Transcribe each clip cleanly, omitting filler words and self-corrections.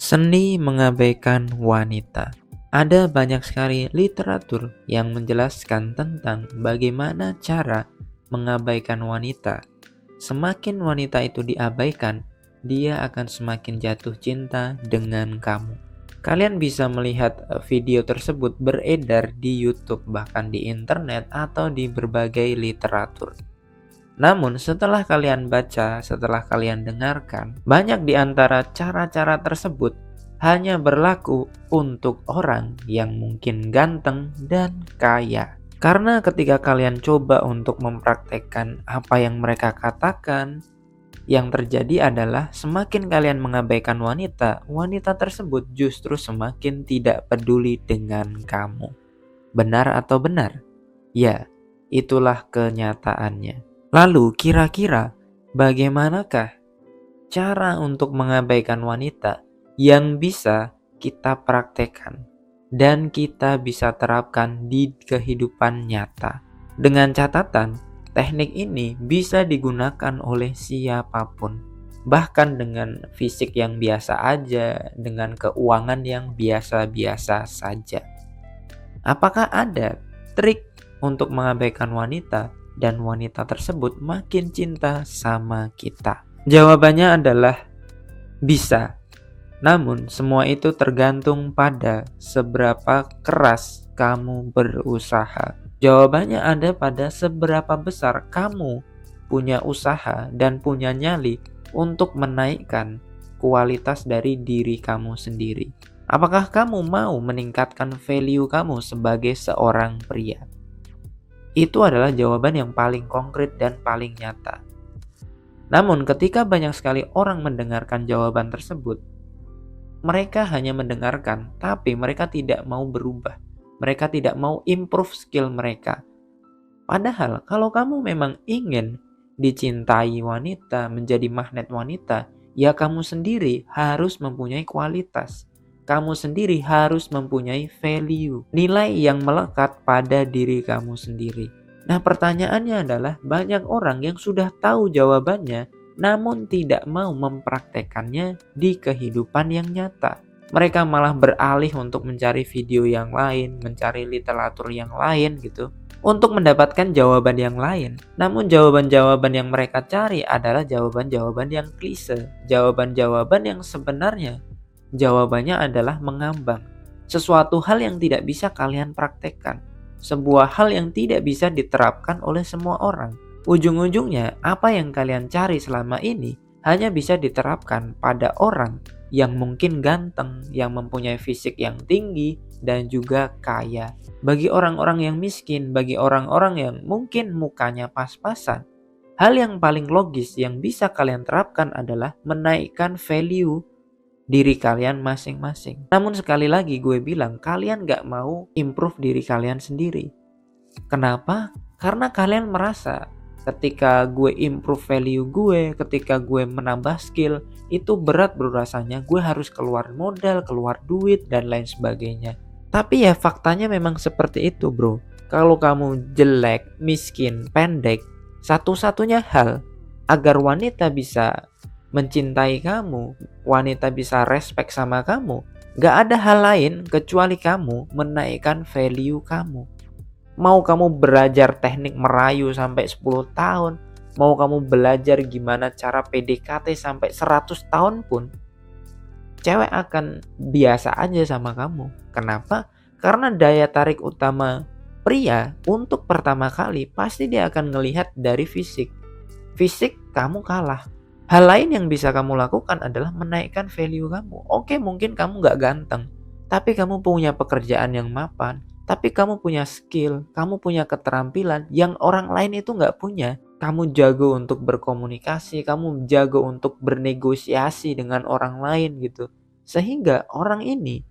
Seni mengabaikan wanita. Ada banyak sekali literatur yang menjelaskan tentang bagaimana cara mengabaikan wanita. Semakin wanita itu diabaikan, dia akan semakin jatuh cinta dengan kamu. Kalian bisa melihat video tersebut beredar di YouTube, bahkan di internet atau di berbagai literatur. Namun setelah kalian baca, setelah kalian dengarkan, banyak di antara cara-cara tersebut hanya berlaku untuk orang yang mungkin ganteng dan kaya. Karena ketika kalian coba untuk mempraktekkan apa yang mereka katakan, yang terjadi adalah semakin kalian mengabaikan wanita, wanita tersebut justru semakin tidak peduli dengan kamu. Benar atau benar? Ya, itulah kenyataannya. Lalu kira-kira bagaimanakah cara untuk mengabaikan wanita yang bisa kita praktekkan dan kita bisa terapkan di kehidupan nyata? Dengan catatan, teknik ini bisa digunakan oleh siapapun, bahkan dengan fisik yang biasa aja, dengan keuangan yang biasa-biasa saja. Apakah ada trik untuk mengabaikan wanita dan wanita tersebut makin cinta sama kita? Jawabannya adalah bisa. Namun semua itu tergantung pada seberapa keras kamu berusaha. Jawabannya ada pada seberapa besar kamu punya usaha dan punya nyali untuk menaikkan kualitas dari diri kamu sendiri. Apakah kamu mau meningkatkan value kamu sebagai seorang pria? Itu adalah jawaban yang paling konkret dan paling nyata. Namun ketika banyak sekali orang mendengarkan jawaban tersebut, mereka hanya mendengarkan, tapi mereka tidak mau berubah. Mereka tidak mau improve skill mereka. Padahal kalau kamu memang ingin dicintai wanita, menjadi magnet wanita, ya kamu sendiri harus mempunyai kualitas. Kamu sendiri harus mempunyai value, nilai yang melekat pada diri kamu sendiri. Nah, pertanyaannya adalah banyak orang yang sudah tahu jawabannya namun tidak mau mempraktekannya di kehidupan yang nyata. Mereka malah beralih untuk mencari video yang lain, mencari literatur yang lain gitu, untuk mendapatkan jawaban yang lain. Namun jawaban-jawaban yang mereka cari adalah jawaban-jawaban yang klise, jawaban-jawaban yang sebenarnya jawabannya adalah mengambang. Sesuatu hal yang tidak bisa kalian praktekkan. Sebuah hal yang tidak bisa diterapkan oleh semua orang. Ujung-ujungnya apa yang kalian cari selama ini hanya bisa diterapkan pada orang yang mungkin ganteng, yang mempunyai fisik yang tinggi dan juga kaya. Bagi orang-orang yang miskin, bagi orang-orang yang mungkin mukanya pas-pasan, hal yang paling logis yang bisa kalian terapkan adalah menaikkan value diri kalian masing-masing. Namun sekali lagi gue bilang, kalian gak mau improve diri kalian sendiri. Kenapa? Karena kalian merasa ketika gue improve value gue, ketika gue menambah skill, itu berat bro rasanya. Gue harus keluar modal, keluar duit, dan lain sebagainya. Tapi ya faktanya memang seperti itu bro. Kalau kamu jelek, miskin, pendek, satu-satunya hal agar wanita bisa mencintai kamu, wanita bisa respect sama kamu, gak ada hal lain kecuali kamu menaikkan value kamu. Mau kamu belajar teknik merayu sampai 10 tahun, mau kamu belajar gimana cara PDKT sampai 100 tahun pun, cewek akan biasa aja sama kamu. Kenapa? Karena daya tarik utama pria untuk pertama kali pasti dia akan ngelihat dari fisik. Fisik kamu kalah. Hal lain yang bisa kamu lakukan adalah menaikkan value kamu. Oke, mungkin kamu gak ganteng, tapi kamu punya pekerjaan yang mapan, tapi kamu punya skill, kamu punya keterampilan yang orang lain itu gak punya. Kamu jago untuk berkomunikasi, kamu jago untuk bernegosiasi dengan orang lain gitu. Sehingga orang ini,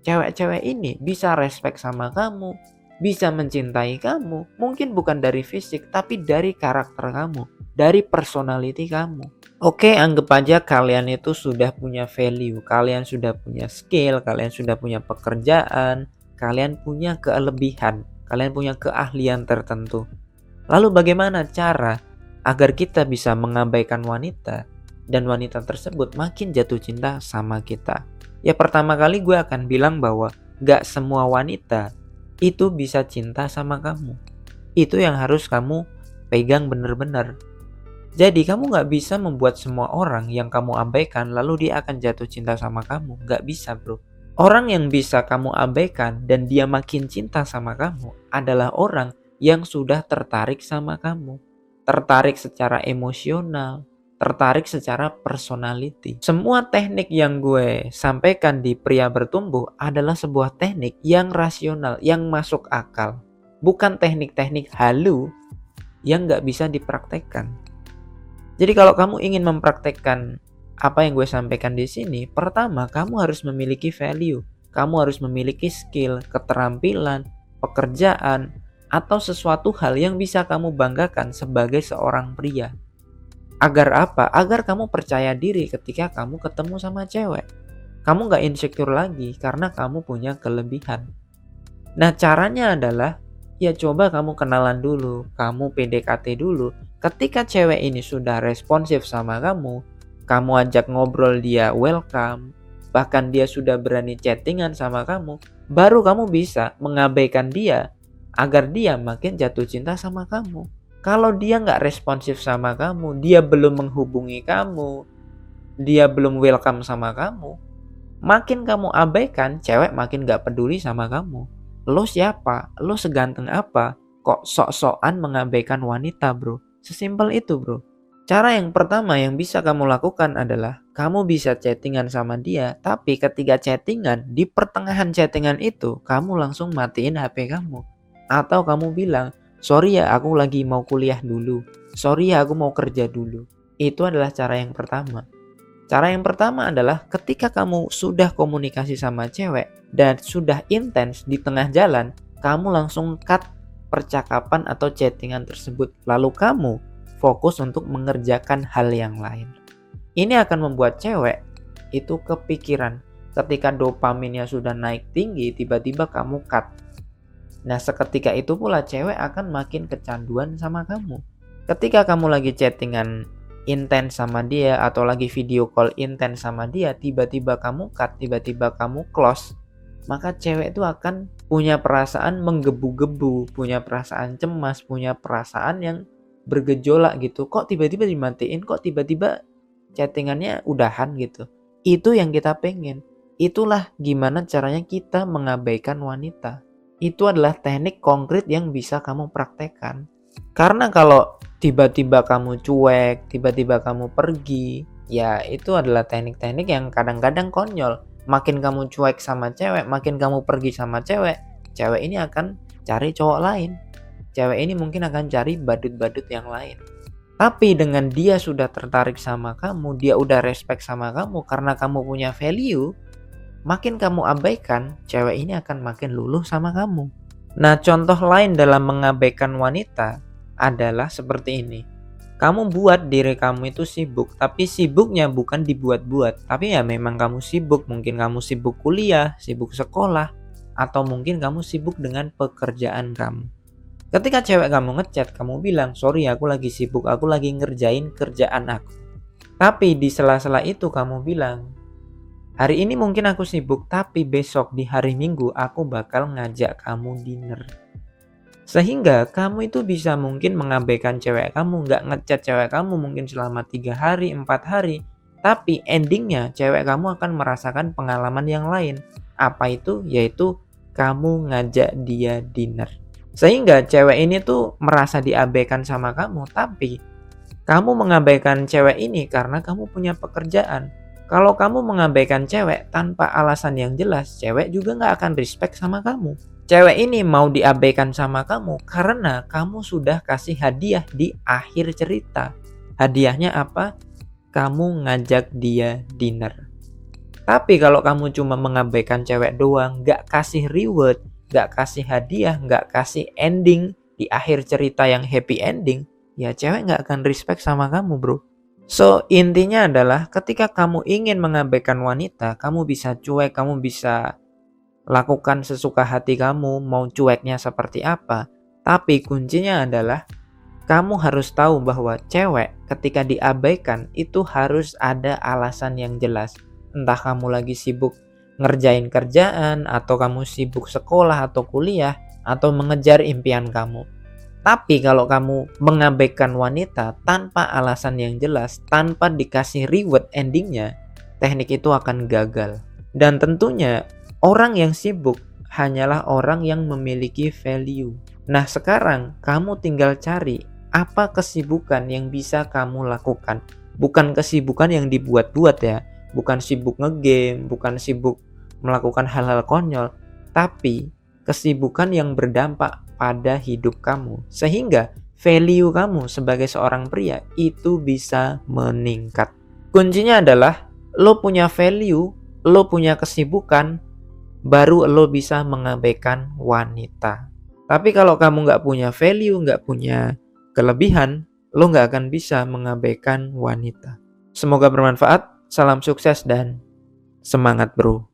cewek-cewek ini bisa respect sama kamu, bisa mencintai kamu. Mungkin bukan dari fisik, tapi dari karakter kamu, dari personality kamu. Oke, anggap aja kalian itu sudah punya value, kalian sudah punya skill, kalian sudah punya pekerjaan, kalian punya kelebihan, kalian punya keahlian tertentu. Lalu bagaimana cara agar kita bisa mengabaikan wanita dan wanita tersebut makin jatuh cinta sama kita? Ya pertama kali gue akan bilang bahwa gak semua wanita itu bisa cinta sama kamu. Itu yang harus kamu pegang bener-bener. Jadi kamu gak bisa membuat semua orang yang kamu abaikan lalu dia akan jatuh cinta sama kamu. Gak bisa bro. Orang yang bisa kamu abaikan dan dia makin cinta sama kamu adalah orang yang sudah tertarik sama kamu. Tertarik secara emosional, tertarik secara personality. Semua teknik yang gue sampaikan di Pria Bertumbuh adalah sebuah teknik yang rasional, yang masuk akal. Bukan teknik-teknik halu yang gak bisa dipraktekkan. Jadi kalau kamu ingin mempraktekkan apa yang gue sampaikan di sini, pertama kamu harus memiliki value. Kamu harus memiliki skill, keterampilan, pekerjaan, atau sesuatu hal yang bisa kamu banggakan sebagai seorang pria. Agar apa? Agar kamu percaya diri ketika kamu ketemu sama cewek. Kamu gak insecure lagi karena kamu punya kelebihan. Nah caranya adalah, ya coba kamu kenalan dulu, kamu PDKT dulu. Ketika cewek ini sudah responsif sama kamu ajak ngobrol dia welcome, bahkan dia sudah berani chattingan sama kamu, baru kamu bisa mengabaikan dia agar dia makin jatuh cinta sama kamu. Kalau dia nggak responsif sama kamu, dia belum menghubungi kamu, dia belum welcome sama kamu, makin kamu abaikan, cewek makin nggak peduli sama kamu. Lo siapa? Lo seganteng apa? Kok sok-sokan mengabaikan wanita bro? Sesimpel itu bro. Cara yang pertama yang bisa kamu lakukan adalah kamu bisa chattingan sama dia, tapi ketika chattingan, di pertengahan chattingan itu kamu langsung matiin HP kamu. Atau kamu bilang, sorry ya aku lagi mau kuliah dulu, sorry ya aku mau kerja dulu. Itu adalah cara yang pertama. Cara yang pertama adalah ketika kamu sudah komunikasi sama cewek dan sudah intens di tengah jalan, kamu langsung cut percakapan atau chattingan tersebut. Lalu kamu fokus untuk mengerjakan hal yang lain. Ini akan membuat cewek itu kepikiran. Ketika dopaminnya sudah naik tinggi, tiba-tiba kamu cut. Nah seketika itu pula cewek akan makin kecanduan sama kamu. Ketika kamu lagi chattingan intens sama dia atau lagi video call intens sama dia, tiba-tiba kamu cut, tiba-tiba kamu close, maka cewek itu akan punya perasaan menggebu-gebu, punya perasaan cemas, punya perasaan yang bergejolak gitu. Kok tiba-tiba dimatiin, kok tiba-tiba chattingannya udahan gitu. Itu yang kita pengen. Itulah gimana caranya kita mengabaikan wanita. Itu adalah teknik konkret yang bisa kamu praktekkan. Karena kalau tiba-tiba kamu cuek, tiba-tiba kamu pergi, ya itu adalah teknik-teknik yang kadang-kadang konyol. Makin kamu cuek sama cewek, makin kamu pergi sama cewek, cewek ini akan cari cowok lain. Cewek ini mungkin akan cari badut-badut yang lain. Tapi dengan dia sudah tertarik sama kamu, dia udah respect sama kamu karena kamu punya value, makin kamu abaikan, cewek ini akan makin luluh sama kamu. Nah, contoh lain dalam mengabaikan wanita adalah seperti ini. Kamu buat diri kamu itu sibuk, tapi sibuknya bukan dibuat-buat, tapi ya memang kamu sibuk. Mungkin kamu sibuk kuliah, sibuk sekolah, atau mungkin kamu sibuk dengan pekerjaan kamu. Ketika cewek kamu ngechat, kamu bilang, sorry aku lagi sibuk, aku lagi ngerjain kerjaan aku. Tapi di sela-sela itu kamu bilang, hari ini mungkin aku sibuk, tapi besok di hari Minggu aku bakal ngajak kamu dinner. Sehingga kamu itu bisa mungkin mengabaikan cewek kamu, gak ngechat cewek kamu mungkin selama 3 hari, 4 hari. Tapi endingnya cewek kamu akan merasakan pengalaman yang lain. Apa itu? Yaitu kamu ngajak dia dinner. Sehingga cewek ini tuh merasa diabaikan sama kamu, tapi kamu mengabaikan cewek ini karena kamu punya pekerjaan. Kalau kamu mengabaikan cewek tanpa alasan yang jelas, cewek juga gak akan respect sama kamu. Cewek ini mau diabaikan sama kamu karena kamu sudah kasih hadiah di akhir cerita. Hadiahnya apa? Kamu ngajak dia dinner. Tapi kalau kamu cuma mengabaikan cewek doang, gak kasih reward, gak kasih hadiah, gak kasih ending di akhir cerita yang happy ending, ya cewek gak akan respect sama kamu bro. So intinya adalah ketika kamu ingin mengabaikan wanita, kamu bisa cuek, kamu bisa lakukan sesuka hati kamu, mau cueknya seperti apa. Tapi kuncinya adalah kamu harus tahu bahwa cewek ketika diabaikan itu harus ada alasan yang jelas. Entah kamu lagi sibuk ngerjain kerjaan, atau kamu sibuk sekolah atau kuliah, atau mengejar impian kamu. Tapi kalau kamu mengabaikan wanita tanpa alasan yang jelas, tanpa dikasih reward endingnya, teknik itu akan gagal. Dan tentunya orang yang sibuk hanyalah orang yang memiliki value. Nah, sekarang kamu tinggal cari apa kesibukan yang bisa kamu lakukan. Bukan kesibukan yang dibuat-buat ya. Bukan sibuk ngegame, bukan sibuk melakukan hal-hal konyol, tapi kesibukan yang berdampak pada hidup kamu, sehingga value kamu sebagai seorang pria itu bisa meningkat. Kuncinya adalah lo punya value, lo punya kesibukan, baru lo bisa mengabaikan wanita. Tapi kalau kamu nggak punya value, nggak punya kelebihan, lo nggak akan bisa mengabaikan wanita. Semoga bermanfaat, salam sukses dan semangat bro.